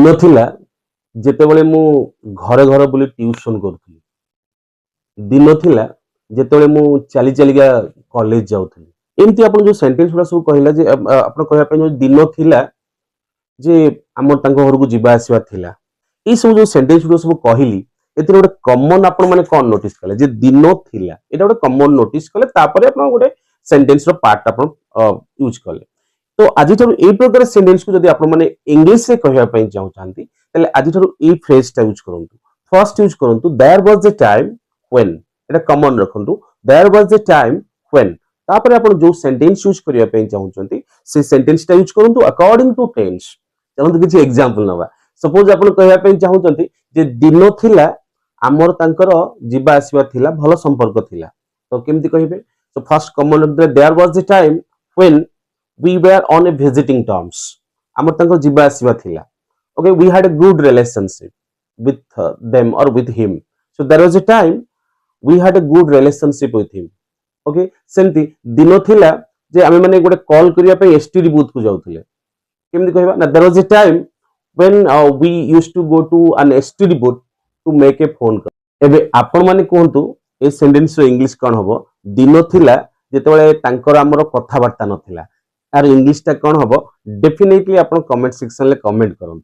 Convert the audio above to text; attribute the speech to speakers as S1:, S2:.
S1: दिन थिला जेतेबेले मु घरे घर बुली ट्यूशन करथि दिन थिला जेतेबेले मु चली चलिका कॉलेज जाउथि एमती आपण जो सेंटेंस गुड़ा सब कहला जे आपण कहया पे जो दिन थिला जे हमर तांको घर को जिबा आसीबा थिला ए सब जो सेंटेंस गुड़ा सब कहली एतिर गोटे कॉमन आपण माने कोन नोटिस कले जे दिन थिला एटा गोटे कॉमन नोटिस कले तापरे आपण गोटे सेंटेंस रो पार्ट आपण यूज कले तो आज ए प्रकार सेंटेंस को जदि आपण माने इंग्लिश रे कहया पई चाहू चाहंती तले आज ए फ्रेज टा यूज करंतु फर्स्ट यूज करंतु there was the time when एटा कॉमन रखंतु there was the time when तापरे आपण जो सेंटेंस यूज करिया पई चाहू चाहंती से सेंटेंस टा यूज करंतु अकॉर्डिंग टू टेंस चलंतु किछि एग्जांपल नबा सपोज आपण कहया पई चाहू चाहंती जे दिन थिला आमर तांकर जिबा आसीबा थिला भलो संपर्क थिला तो केमति कहिबे तो first common of the there was the time when we were on a visiting terms आमर तांकर जिबा आसीबा थिला okay we had a good relationship with them और with him so there was a time we had a good relationship with him okay सेमति दिन थिला जे आमे माने गोटे कॉल करिया पे एसटीडी बूथ को जाउथिले केमति कहबा ना there was a time when we used to go to an STD booth to make a phone call एबे आपण माने कहंतु ए सेंटेंस रो इंग्लिश कोन हबो दिन थिला जेतेबेले तांकर हमर कथा वार्ता नथिला आर इंग्लिश ता कोन हबो डेफिनेटली आपण कमेंट सेक्शन ले कमेंट करंतु।